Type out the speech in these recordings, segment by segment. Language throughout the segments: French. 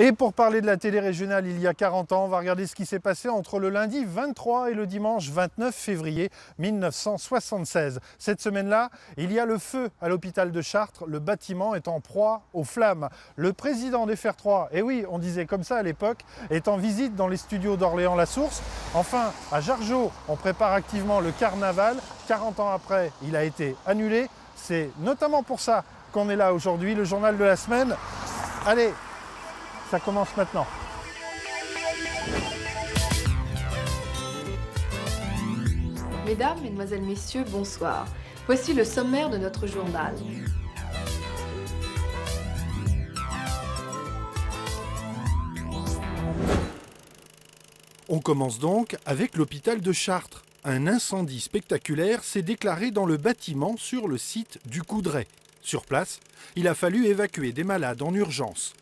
Et pour parler de la télé régionale il y a 40 ans, on va regarder ce qui s'est passé entre le lundi 23 et le dimanche 29 février 1976. Cette semaine-là, il y a le feu à l'hôpital de Chartres. Le bâtiment est en proie aux flammes. Le président des FR3, et oui, on disait comme ça à l'époque, est en visite dans les studios d'Orléans-la-Source. Enfin, à Jargeau, on prépare activement le carnaval. 40 ans après, il a été annulé. C'est notamment pour ça qu'on est là aujourd'hui, le journal de la semaine. Allez, ça commence maintenant. Mesdames, Mesdemoiselles, Messieurs, bonsoir. Voici le sommaire de notre journal. On commence donc avec l'hôpital de Chartres. Un incendie spectaculaire s'est déclaré dans le bâtiment sur le site du Coudray. Sur place, il a fallu évacuer des malades en urgence.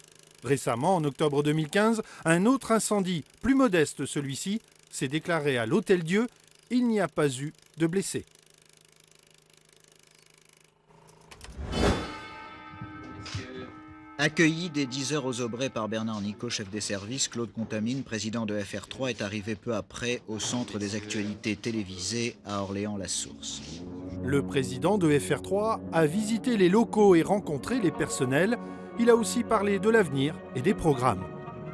Récemment, en octobre 2015, un autre incendie, plus modeste celui-ci, s'est déclaré à l'Hôtel-Dieu. Il n'y a pas eu de blessés. Accueilli dès 10h aux Aubrais par Bernard Nicot, chef des services, Claude Contamine, président de FR3, est arrivé peu après au centre des actualités télévisées à Orléans-la-Source. Le président de FR3 a visité les locaux et rencontré les personnels. Il a aussi parlé de l'avenir et des programmes.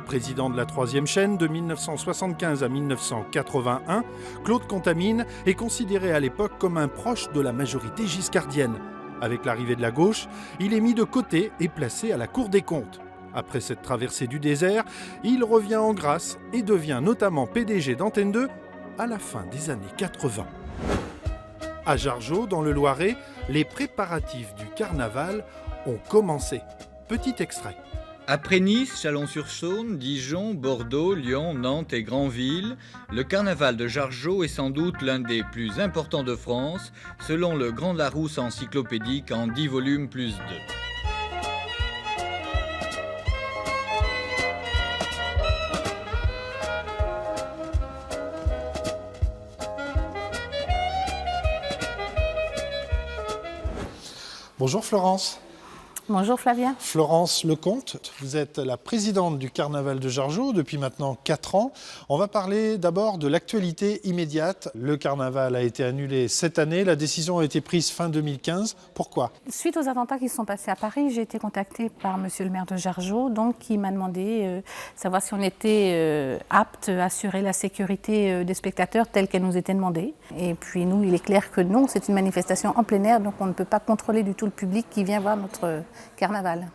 Président de la 3e chaîne de 1975 à 1981, Claude Contamine est considéré à l'époque comme un proche de la majorité giscardienne. Avec l'arrivée de la gauche, il est mis de côté et placé à la Cour des comptes. Après cette traversée du désert, il revient en grâce et devient notamment PDG d'Antenne 2 à la fin des années 80. À Jargeau, dans le Loiret, les préparatifs du carnaval ont commencé. Petit extrait. Après Nice, Chalon-sur-Saône, Dijon, Bordeaux, Lyon, Nantes et Granville, le carnaval de Jargeau est sans doute l'un des plus importants de France, selon le Grand Larousse encyclopédique en 10 volumes plus 2. Bonjour Florence. Bonjour Flavien. Florence Lecomte, vous êtes la présidente du Carnaval de Jargeau depuis maintenant 4 ans. On va parler d'abord de l'actualité immédiate. Le Carnaval a été annulé cette année, la décision a été prise fin 2015. Pourquoi ? Suite aux attentats qui se sont passés à Paris, j'ai été contactée par monsieur le maire de Jargeau, donc qui m'a demandé savoir si on était apte à assurer la sécurité des spectateurs telle qu'elle nous était demandée. Et puis nous, il est clair que non, c'est une manifestation en plein air, donc on ne peut pas contrôler du tout le public qui vient voir notre carnaval.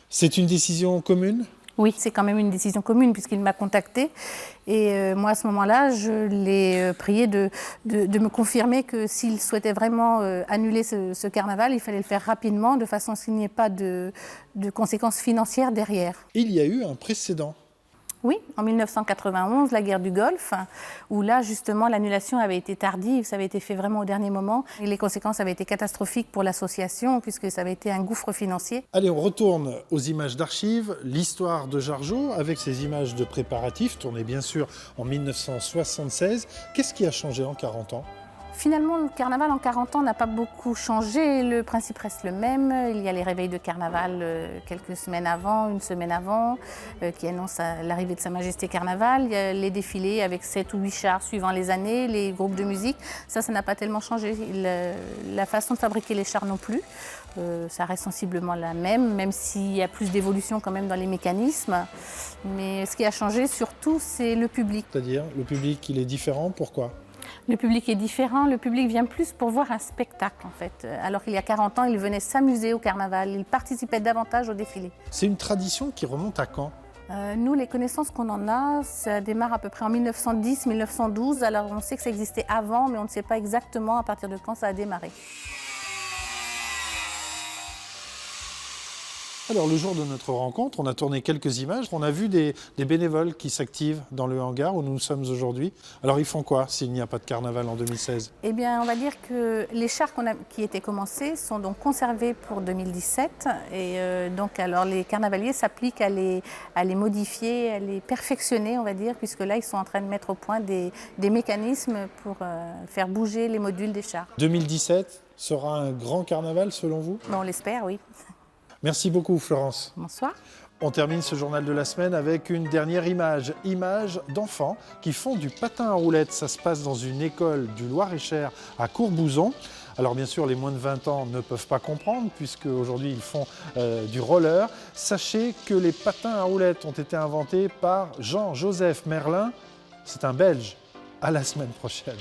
C'est une décision commune ? Oui, c'est quand même une décision commune puisqu'il m'a contactée. Et moi, à ce moment-là, je l'ai prié de me confirmer que s'il souhaitait vraiment annuler ce carnaval, il fallait le faire rapidement de façon à ce qu'il n'y ait pas de conséquences financières derrière. Il y a eu un précédent. Oui, en 1991, la guerre du Golfe, où là, justement, l'annulation avait été tardive, ça avait été fait vraiment au dernier moment. Et les conséquences avaient été catastrophiques pour l'association, puisque ça avait été un gouffre financier. Allez, on retourne aux images d'archives, l'histoire de Jargeau, avec ces images de préparatifs, tournées bien sûr en 1976. Qu'est-ce qui a changé en 40 ans ? Finalement, le carnaval en 40 ans n'a pas beaucoup changé, le principe reste le même. Il y a les réveils de carnaval quelques semaines avant, une semaine avant, qui annoncent l'arrivée de Sa Majesté Carnaval. Il y a les défilés avec 7 ou 8 chars suivant les années, les groupes de musique. Ça n'a pas tellement changé. La façon de fabriquer les chars non plus. Ça reste sensiblement la même s'il y a plus d'évolution quand même dans les mécanismes. Mais ce qui a changé surtout, c'est le public. C'est-à-dire, le public, il est différent, pourquoi ? Le public est différent, le public vient plus pour voir un spectacle en fait. Alors qu'il y a 40 ans, il venait s'amuser au carnaval, il participait davantage au défilé. C'est une tradition qui remonte à quand ? Nous, les connaissances qu'on en a, ça démarre à peu près en 1910-1912. Alors on sait que ça existait avant, mais on ne sait pas exactement à partir de quand ça a démarré. Alors le jour de notre rencontre, on a tourné quelques images. On a vu des bénévoles qui s'activent dans le hangar où nous sommes aujourd'hui. Alors ils font quoi s'il n'y a pas de carnaval en 2016 ? Eh bien, on va dire que les chars qui étaient commencés sont donc conservés pour 2017. Et donc alors les carnavaliers s'appliquent à les modifier, à les perfectionner, on va dire, puisque là ils sont en train de mettre au point des mécanismes pour faire bouger les modules des chars. 2017 sera un grand carnaval selon vous ? On l'espère, oui. Merci beaucoup Florence. Bonsoir. On termine ce journal de la semaine avec une dernière image d'enfants qui font du patin à roulettes. Ça se passe dans une école du Loir-et-Cher à Courbouzon. Alors bien sûr, les moins de 20 ans ne peuvent pas comprendre puisque aujourd'hui ils font du roller. Sachez que les patins à roulettes ont été inventés par Jean-Joseph Merlin. C'est un Belge. À la semaine prochaine.